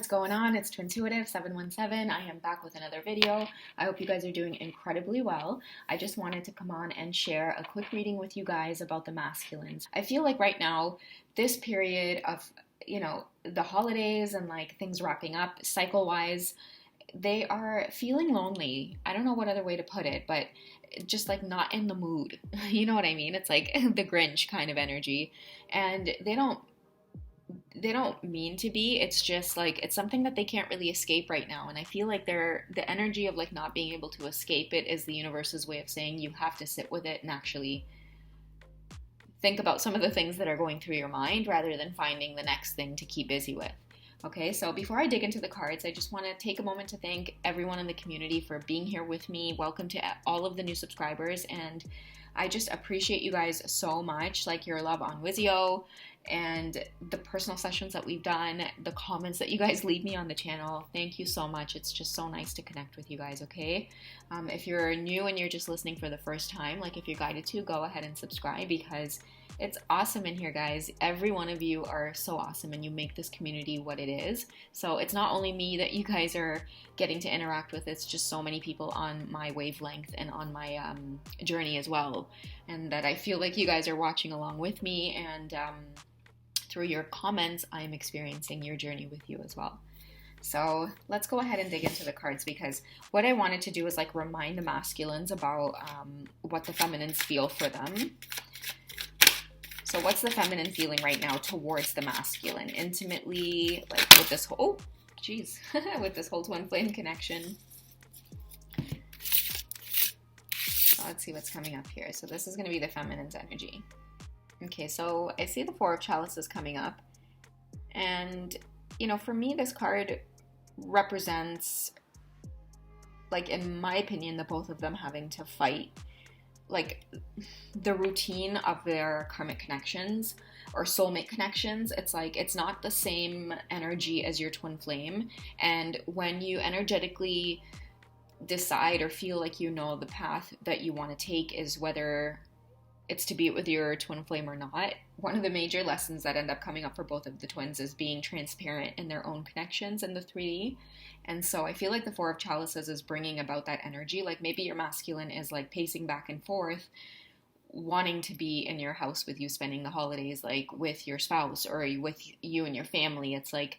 what's going on? It's Twintuitive 717. I am back with another video. I hope you guys are doing incredibly well. I just wanted to come on and share a quick reading with you guys about the masculines. I feel like right now, this period of, the holidays and like things wrapping up cycle-wise, they are feeling lonely. I don't know what other way to put it, but just like not in the mood. You know what I mean? It's like the Grinch kind of energy. And they don't mean to be. It's just like it's something that they can't really escape right now, and I feel like the energy of like not being able to escape it is the universe's way of saying you have to sit with it and actually think about some of the things that are going through your mind rather than finding the next thing to keep busy with. Okay, so before I dig into the cards, I just want to take a moment to thank everyone in the community for being here with me. Welcome to all of the new subscribers, and I just appreciate you guys so much, like your love on Wizio and the personal sessions that we've done, the comments that you guys leave me on the channel. Thank you so much. It's just so nice to connect with you guys, okay? If you're new and you're just listening for the first time, like if you're guided to, go ahead and subscribe because it's awesome in here, guys. Every one of you are so awesome and you make this community what it is. So it's not only me that you guys are getting to interact with, it's just so many people on my wavelength and on my journey as well. And that I feel like you guys are watching along with me, and through your comments, I'm experiencing your journey with you as well. So let's go ahead and dig into the cards, because what I wanted to do is like remind the masculines about what the feminines feel for them. So what's the feminine feeling right now towards the masculine? Intimately, like with this whole, with this whole twin flame connection. So let's see what's coming up here. So this is going to be the feminine's energy. Okay, so I see the Four of Chalices coming up. And, for me, this card represents, like, in my opinion, the both of them having to fight like the routine of their karmic connections or soulmate connections. It's like it's not the same energy as your twin flame, and when you energetically decide or feel like the path that you want to take is whether it's to be with your twin flame or not, one of the major lessons that end up coming up for both of the twins is being transparent in their own connections in the 3D. And so I feel like the Four of Chalices is bringing about that energy. Like maybe your masculine is like pacing back and forth, wanting to be in your house with you, spending the holidays like with your spouse or with you and your family. It's like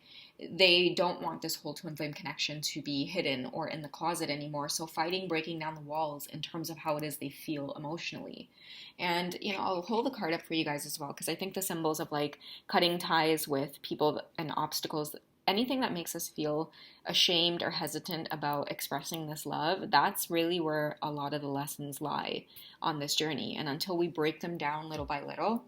they don't want this whole twin flame connection to be hidden or in the closet anymore. So fighting, breaking down the walls in terms of how it is they feel emotionally. And, I'll hold the card up for you guys as well, because I think the symbols of like cutting ties with people and obstacles, anything that makes us feel ashamed or hesitant about expressing this love, that's really where a lot of the lessons lie on this journey. And until we break them down little by little,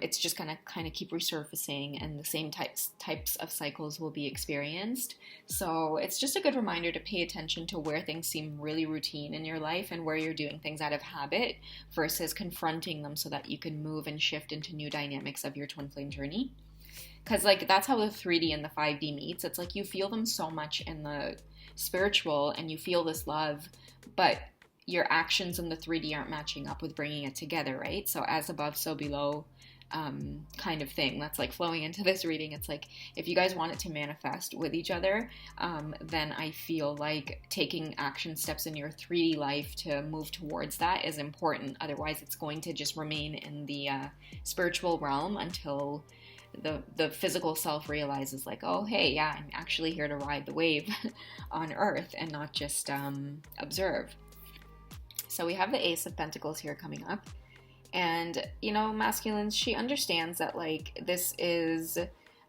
it's just going to kind of keep resurfacing, and the same types of cycles will be experienced. So it's just a good reminder to pay attention to where things seem really routine in your life and where you're doing things out of habit versus confronting them so that you can move and shift into new dynamics of your twin flame journey. Because like that's how the 3D and the 5D meets. It's like you feel them so much in the spiritual and you feel this love, but your actions in the 3D aren't matching up with bringing it together, right? So as above, so below kind of thing. That's like flowing into this reading. It's like if you guys want it to manifest with each other, then I feel like taking action steps in your 3D life to move towards that is important. Otherwise, it's going to just remain in the spiritual realm until the physical self realizes like, oh, hey, yeah, I'm actually here to ride the wave on Earth and not just observe. So we have the Ace of Pentacles here coming up. And, masculine, she understands that, like, this is,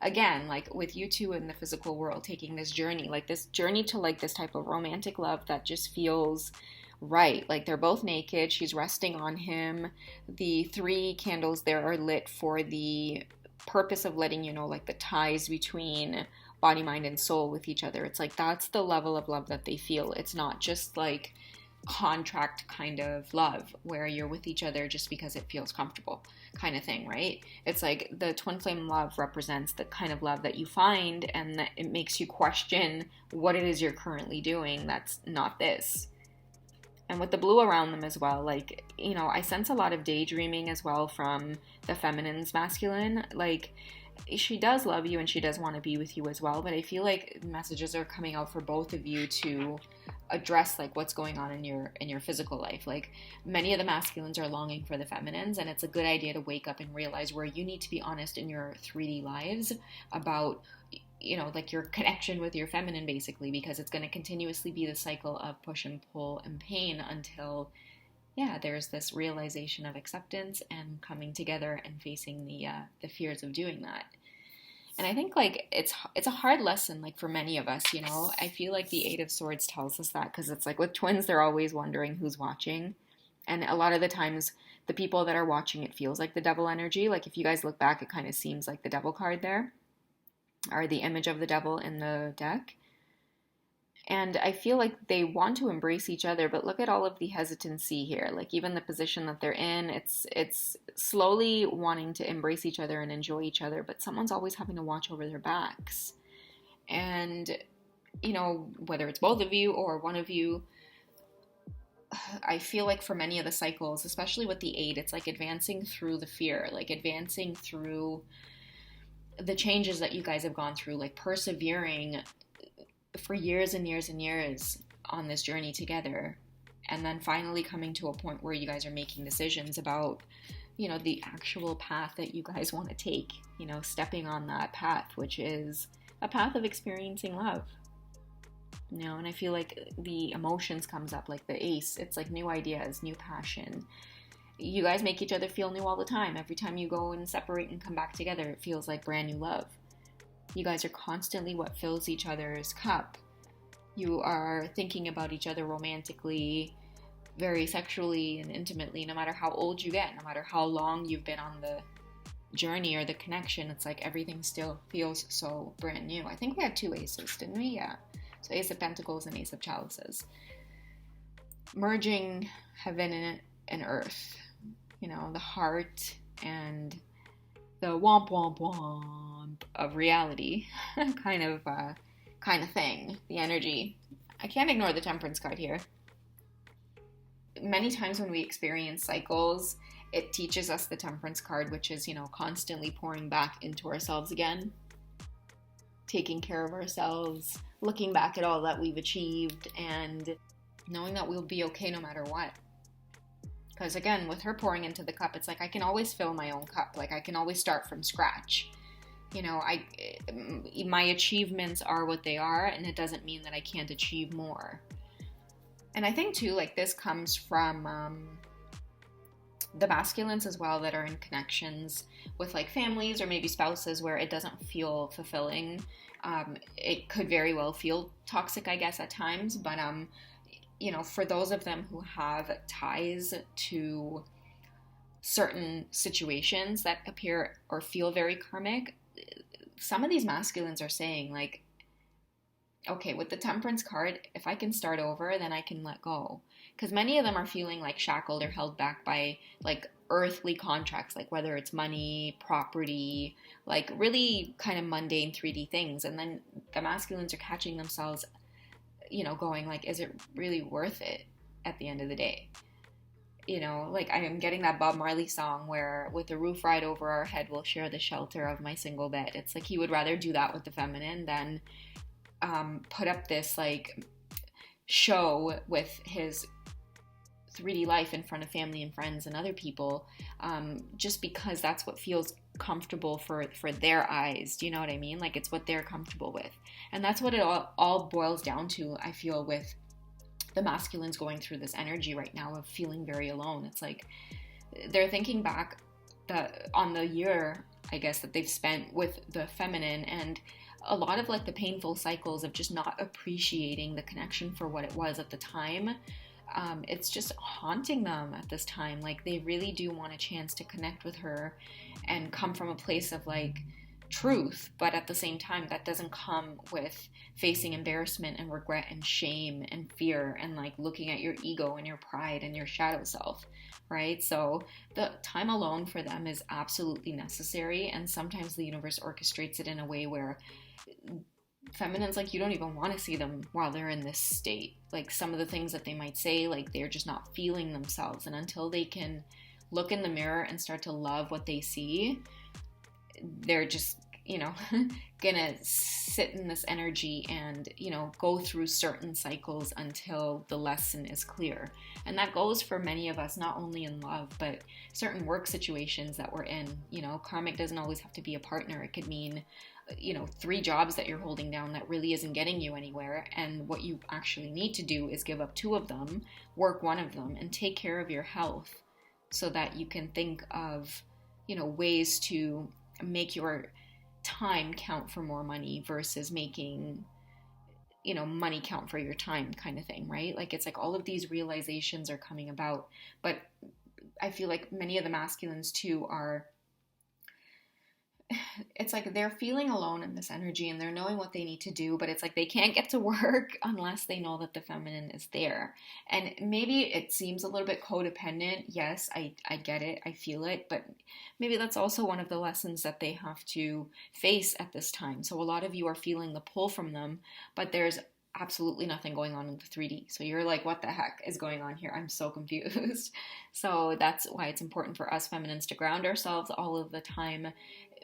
again, like, with you two in the physical world, taking this journey to, like, this type of romantic love that just feels right. Like, they're both naked. She's resting on him. The 3 candles there are lit for the purpose of letting you know, like, the ties between body, mind, and soul with each other. It's like, that's the level of love that they feel. It's not just, like, contract kind of love where you're with each other just because it feels comfortable kind of thing, right? It's like the twin flame love represents the kind of love that you find and that it makes you question what it is you're currently doing that's not this. And with the blue around them as well, like, I sense a lot of daydreaming as well from the feminine's masculine. Like, she does love you and she does want to be with you as well, but I feel like messages are coming out for both of you to address like what's going on in your physical life. Like many of the masculines are longing for the feminines, and it's a good idea to wake up and realize where you need to be honest in your 3D lives about, you know, like your connection with your feminine, basically, because it's going to continuously be the cycle of push and pull and pain until, yeah, there's this realization of acceptance and coming together and facing the fears of doing that. And I think like it's a hard lesson, like for many of us, you know. I feel like the Eight of Swords tells us that, because it's like with twins, they're always wondering who's watching, and a lot of the times the people that are watching, it feels like the devil energy. Like if you guys look back, it kind of seems like the devil card there, or the image of the devil in the deck. And I feel like they want to embrace each other, but look at all of the hesitancy here. Like even the position that they're in, it's slowly wanting to embrace each other and enjoy each other, but someone's always having to watch over their backs. And, you know, whether it's both of you or one of you, I feel like for many of the cycles, especially with the 8, it's like advancing through the fear, like advancing through the changes that you guys have gone through, like persevering for years and years and years on this journey together, and then finally coming to a point where you guys are making decisions about, you know, the actual path that you guys want to take, you know, stepping on that path, which is a path of experiencing love, you know. And I feel like the emotions comes up, like the Ace, it's like new ideas, new passion. You guys make each other feel new all the time. Every time you go and separate and come back together, it feels like brand new love. You guys are constantly what fills each other's cup. You are thinking about each other romantically, very sexually and intimately, no matter how old you get, no matter how long you've been on the journey or the connection. It's like everything still feels so brand new. I think we had 2 aces, didn't we? Yeah. So Ace of Pentacles and Ace of Chalices. Merging heaven and earth. You know, the heart and the womp womp womp of reality kind of thing, the energy. I can't ignore the Temperance card here. Many times when we experience cycles, it teaches us the Temperance card, which is, you know, constantly pouring back into ourselves again, taking care of ourselves, looking back at all that we've achieved, and knowing that we'll be okay no matter what. Because again, with her pouring into the cup, it's like I can always fill my own cup. Like I can always start from scratch. You know, my achievements are what they are, and it doesn't mean that I can't achieve more. And I think too, like this comes from the masculines as well that are in connections with like families or maybe spouses where it doesn't feel fulfilling. It could very well feel toxic, I guess, at times, but you know, for those of them who have ties to certain situations that appear or feel very karmic, some of these masculines are saying like, okay, with the Temperance card, if I can start over, then I can let go. Because many of them are feeling like shackled or held back by like earthly contracts, like whether it's money, property, like really kind of mundane 3D things. And then the masculines are catching themselves, you know, going like, is it really worth it at the end of the day? You know, like I am getting that Bob Marley song where with the roof right over our head, we'll share the shelter of my single bed. It's like he would rather do that with the feminine than put up this like show with his 3D life in front of family and friends and other people, just because that's what feels comfortable for their eyes. Do you know what I mean? Like it's what they're comfortable with. And that's what it all boils down to, I feel, with the masculines going through this energy right now of feeling very alone. It's like they're thinking back on the year, I guess, that they've spent with the feminine, and a lot of like the painful cycles of just not appreciating the connection for what it was at the time. It's just haunting them at this time. Like they really do want a chance to connect with her and come from a place of like truth, but at the same time that doesn't come with facing embarrassment and regret and shame and fear and like looking at your ego and your pride and your shadow self, right? So the time alone for them is absolutely necessary, and sometimes the universe orchestrates it in a way where feminines, like, you don't even want to see them while they're in this state. Like some of the things that they might say, like they're just not feeling themselves, and until they can look in the mirror and start to love what they see, they're just you know, gonna sit in this energy and, you know, go through certain cycles until the lesson is clear. And that goes for many of us, not only in love, but certain work situations that we're in. You know, karmic doesn't always have to be a partner. It could mean, you know, 3 jobs that you're holding down that really isn't getting you anywhere. And what you actually need to do is give up 2 of them, work 1 of them, and take care of your health so that you can think of, you know, ways to make your time count for more money versus making, you know, money count for your time, kind of thing, right? Like, it's like all of these realizations are coming about, but I feel like many of the masculines too are, it's like they're feeling alone in this energy and they're knowing what they need to do, but it's like they can't get to work unless they know that the feminine is there. And maybe it seems a little bit codependent. Yes, I get it. I feel it. But maybe that's also one of the lessons that they have to face at this time. So a lot of you are feeling the pull from them, but there's absolutely nothing going on in the 3D. So you're like, what the heck is going on here? I'm so confused. So that's why it's important for us feminines to ground ourselves all of the time.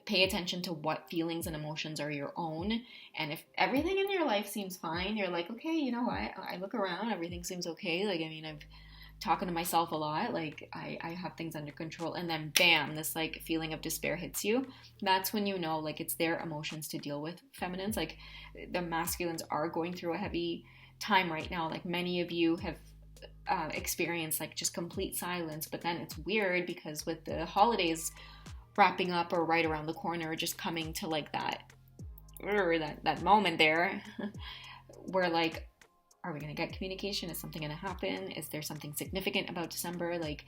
Pay attention to what feelings and emotions are your own. And if everything in your life seems fine, you're like, okay, you know what? I look around, everything seems okay. Like, I mean, I'm talking to myself a lot. Like, I have things under control. And then bam, this like feeling of despair hits you. That's when you know, like, it's their emotions to deal with, feminines. Like, the masculines are going through a heavy time right now. Like, many of you have experienced like just complete silence. But then it's weird because with the holidays wrapping up or right around the corner, just coming to like that moment there where like, are we going to get communication? Is something going to happen? Is there something significant about December? Like,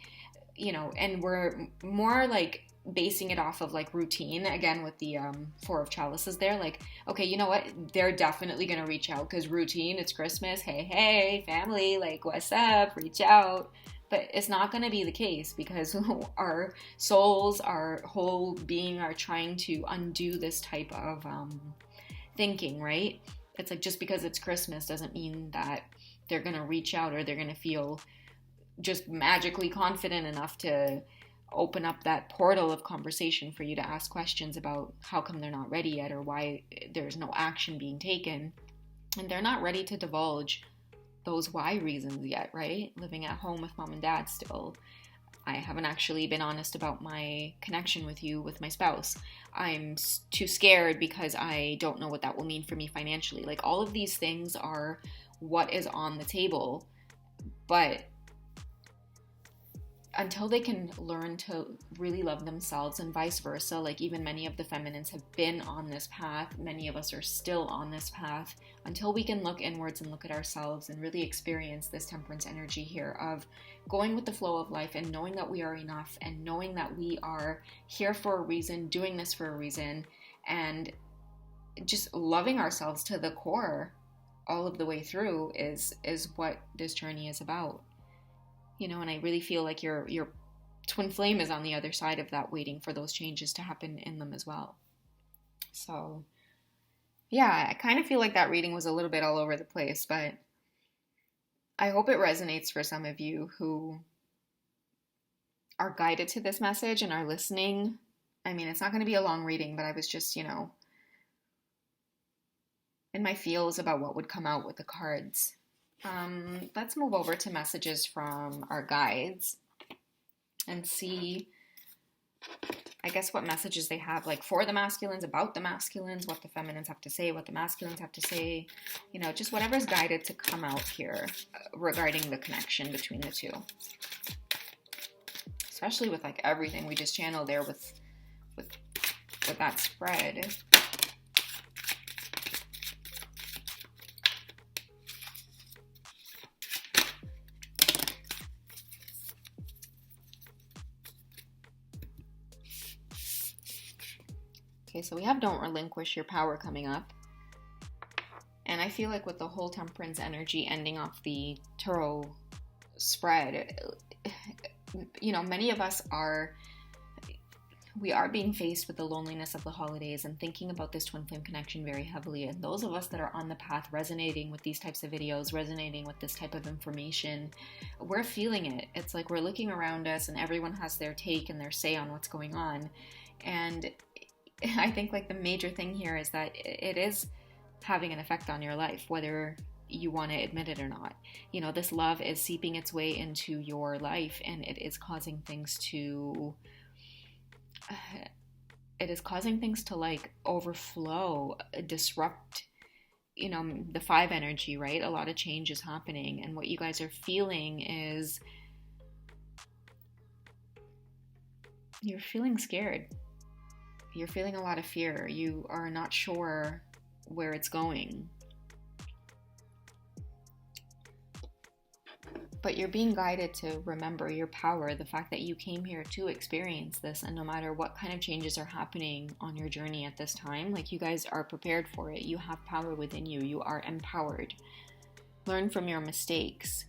you know, and we're more like basing it off of like routine again with the 4 of chalices there. Like, okay, you know what? They're definitely going to reach out because routine, it's Christmas. Hey, family, like, what's up? Reach out. But it's not going to be the case because our souls, our whole being are trying to undo this type of thinking, right? It's like just because it's Christmas doesn't mean that they're going to reach out or they're going to feel just magically confident enough to open up that portal of conversation for you to ask questions about how come they're not ready yet or why there's no action being taken. And they're not ready to divulge those why reasons yet, right? Living at home with mom and dad still. I haven't actually been honest about my connection with you, with my spouse. I'm too scared because I don't know what that will mean for me financially. Like, all of these things are what is on the table, but until they can learn to really love themselves and vice versa, like even many of the feminines have been on this path, many of us are still on this path, until we can look inwards and look at ourselves and really experience this temperance energy here of going with the flow of life and knowing that we are enough and knowing that we are here for a reason, doing this for a reason, and just loving ourselves to the core all of the way through is what this journey is about. You know, and I really feel like your twin flame is on the other side of that, waiting for those changes to happen in them as well. So, yeah, I kind of feel like that reading was a little bit all over the place, but I hope it resonates for some of you who are guided to this message and are listening. I mean, it's not going to be a long reading, but I was just, you know, in my feels about what would come out with the cards. Let's move over to messages from our guides and see, I guess, what messages they have, like for the masculines, about the masculines, what the feminines have to say, what the masculines have to say, you know, just whatever's guided to come out here regarding the connection between the two. Especially with like everything we just channeled there with that spread. Okay, so we have don't relinquish your power coming up. And I feel like with the whole temperance energy ending off the tarot spread, you know, many of us we are being faced with the loneliness of the holidays and thinking about this twin flame connection very heavily. And those of us that are on the path resonating with these types of videos, resonating with this type of information, we're feeling it. It's like we're looking around us and everyone has their take and their say on what's going on. And I think like the major thing here is that it is having an effect on your life, whether you want to admit it or not. You know, this love is seeping its way into your life, and it is causing things to like overflow, disrupt, you know, the five energy, right? A lot of change is happening, and what you guys are feeling is you're feeling scared. You're feeling a lot of fear. You are not sure where it's going. But you're being guided to remember your power, the fact that you came here to experience this, and no matter what kind of changes are happening on your journey at this time, like, you guys are prepared for it. You have power within you. You are empowered. Learn from your mistakes.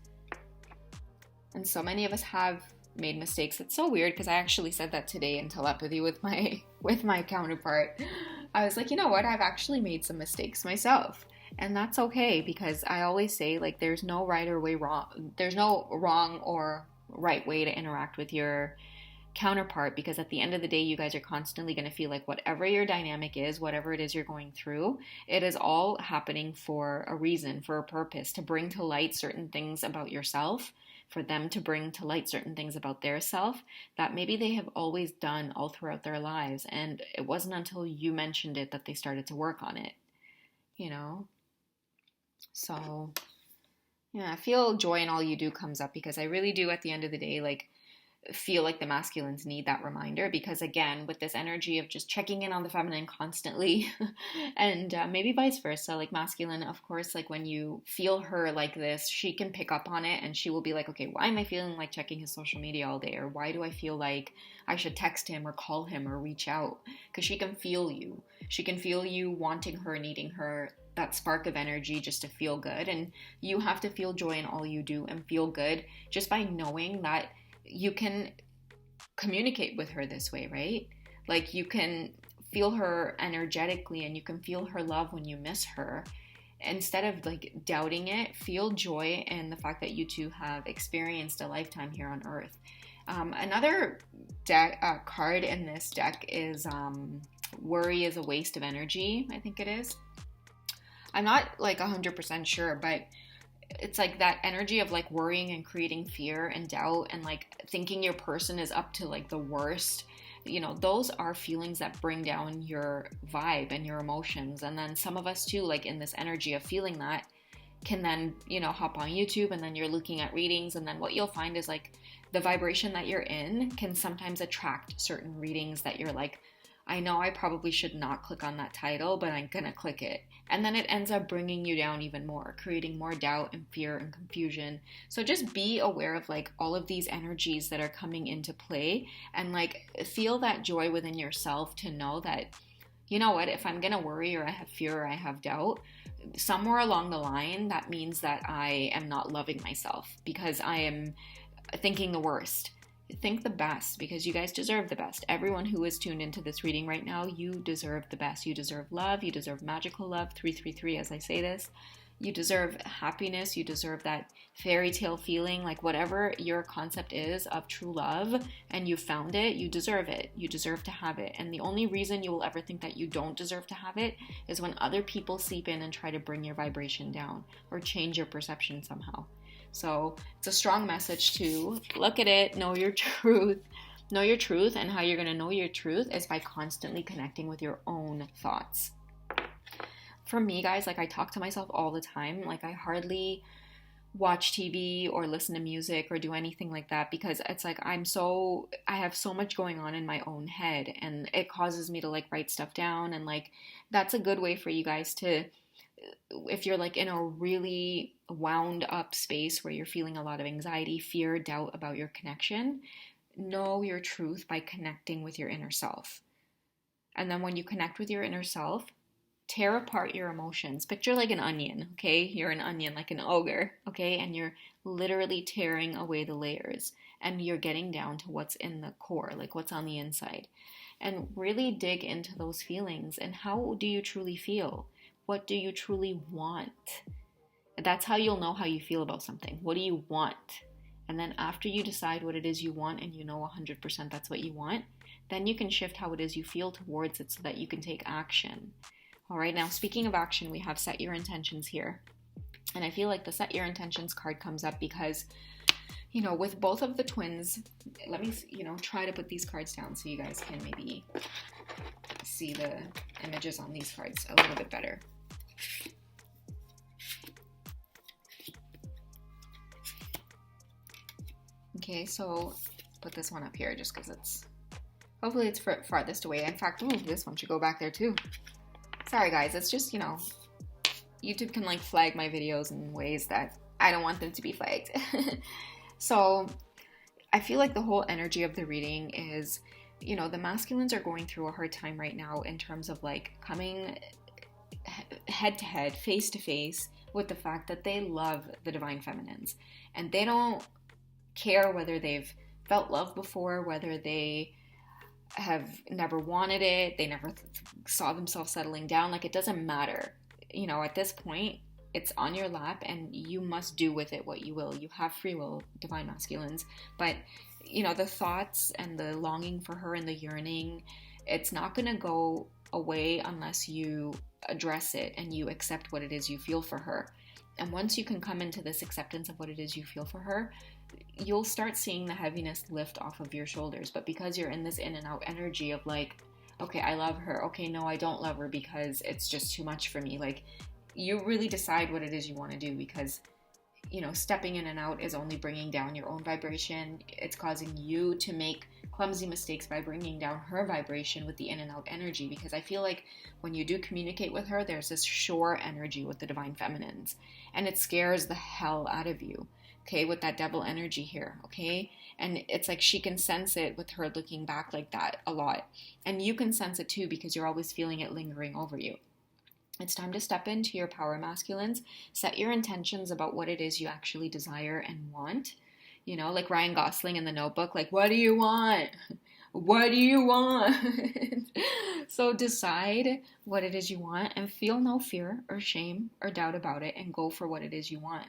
And so many of us have made mistakes. It's so weird because I actually said that today in telepathy with my counterpart. I was like, you know what? I've actually made some mistakes myself. And that's okay, because I always say, like, there's no right or way wrong. There's no wrong or right way to interact with your counterpart, because at the end of the day, you guys are constantly going to feel like whatever your dynamic is, whatever it is you're going through, it is all happening for a reason, for a purpose, to bring to light certain things about yourself, for them to bring to light certain things about their self that maybe they have always done all throughout their lives. And it wasn't until you mentioned it that they started to work on it, you know? So, yeah, I feel joy in all you do comes up, because I really do, at the end of the day, like, feel like the masculines need that reminder, because again, with this energy of just checking in on the feminine constantly and maybe vice versa, like, masculine, of course, like, when you feel her like this, she can pick up on it, and she will be like, okay, why am I feeling like checking his social media all day? Or why do I feel like I should text him or call him or reach out? Because she can feel you wanting her, needing her, that spark of energy just to feel good. And you have to feel joy in all you do and feel good just by knowing that you can communicate with her this way, right? Like, you can feel her energetically, and you can feel her love when you miss her. Instead of like doubting it, feel joy in the fact that you two have experienced a lifetime here on Earth. Another card in this deck is worry is a waste of energy, I think it is. I'm not like 100% sure, but it's like that energy of like worrying and creating fear and doubt and like thinking your person is up to like the worst. You know, those are feelings that bring down your vibe and your emotions. And then some of us too, like in this energy of feeling that, can then, you know, hop on YouTube, and then you're looking at readings, and then what you'll find is like the vibration that you're in can sometimes attract certain readings that you're like, I know I probably should not click on that title, but I'm gonna click it. And then it ends up bringing you down even more, creating more doubt and fear and confusion. So just be aware of like all of these energies that are coming into play, and like feel that joy within yourself to know that, you know what, if I'm gonna worry or I have fear or I have doubt, somewhere along the line, that means that I am not loving myself, because I am thinking the worst. Think the best, because you guys deserve the best. Everyone who is tuned into this reading right now, you deserve the best. You deserve love. You deserve magical love. 333 as I say this. You deserve happiness. You deserve that fairy tale feeling, like whatever your concept is of true love, and you found it, you deserve it. You deserve to have it. And the only reason you will ever think that you don't deserve to have it is when other people seep in and try to bring your vibration down or change your perception somehow. So it's a strong message to look at it, know your truth. Know your truth, and how you're going to know your truth is by constantly connecting with your own thoughts. For me, guys, like, I talk to myself all the time. Like, I hardly watch TV or listen to music or do anything like that, because it's like I have so much going on in my own head, and it causes me to like write stuff down. And like, that's a good way for you guys to, if you're like in a really wound up space where you're feeling a lot of anxiety, fear, doubt about your connection, know your truth by connecting with your inner self. And then when you connect with your inner self, tear apart your emotions. Picture like an onion, okay? You're an onion, like an ogre, okay? And you're literally tearing away the layers, and you're getting down to what's in the core, like what's on the inside. And really dig into those feelings, and how do you truly feel? What do you truly want? That's how you'll know how you feel about something. What do you want? And then after you decide what it is you want, and you know 100% that's what you want, then you can shift how it is you feel towards it so that you can take action. All right, now speaking of action, we have set your intentions here. And I feel like the set your intentions card comes up because, you know, with both of the twins, let me, you know, try to put these cards down so you guys can maybe see the images on these cards a little bit better. Okay, so put this one up here just because it's, hopefully it's farthest away. In fact, ooh, this one should go back there too. Sorry guys, it's just, you know, YouTube can like flag my videos in ways that I don't want them to be flagged. So I feel like the whole energy of the reading is, you know, the masculines are going through a hard time right now in terms of like coming head to head, face to face with the fact that they love the divine feminines, and they don't care whether they've felt love before, whether they have never wanted it, they never saw themselves settling down. Like, it doesn't matter. You know, at this point, it's on your lap and you must do with it what you will. You have free will, divine masculines. But, you know, the thoughts and the longing for her and the yearning, it's not going to go away unless you address it and you accept what it is you feel for her. And once you can come into this acceptance of what it is you feel for her, you'll start seeing the heaviness lift off of your shoulders. But because you're in this in and out energy of like, okay, I love her. Okay, no, I don't love her because it's just too much for me. Like, you really decide what it is you want to do, because, you know, stepping in and out is only bringing down your own vibration. It's causing you to make clumsy mistakes by bringing down her vibration with the in and out energy. Because I feel like when you do communicate with her, there's this sure energy with the divine feminines, and it scares the hell out of you. Okay, with that devil energy here, okay? And it's like she can sense it with her looking back like that a lot. And you can sense it too because you're always feeling it lingering over you. It's time to step into your power, masculines. Set your intentions about what it is you actually desire and want. You know, like Ryan Gosling in The Notebook, like, what do you want? What do you want? So decide what it is you want and feel no fear or shame or doubt about it, and go for what it is you want.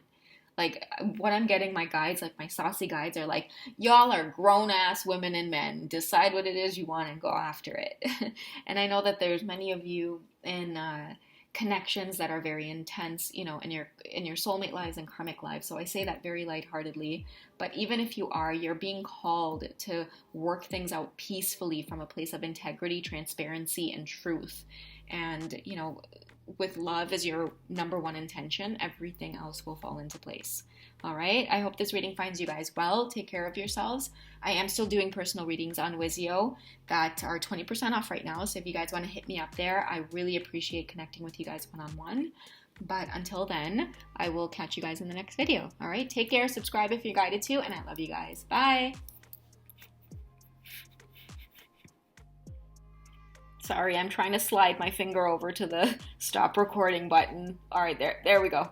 Like, what I'm getting, my guides, like my saucy guides, are like, y'all are grown-ass women and men. Decide what it is you want and go after it. And I know that there's many of you in connections that are very intense, you know, in your soulmate lives and karmic lives. So I say that very lightheartedly. But even if you are, you're being called to work things out peacefully from a place of integrity, transparency, and truth. And, you know, with love as your number one intention, everything else will fall into place. All right. I hope this reading finds you guys well. Take care of yourselves. I am still doing personal readings on Wizio that are 20% off right now. So if you guys want to hit me up there, I really appreciate connecting with you guys one-on-one. But until then, I will catch you guys in the next video. All right. Take care. Subscribe if you're guided to, and I love you guys. Bye. Sorry, I'm trying to slide my finger over to the stop recording button. All right, there we go.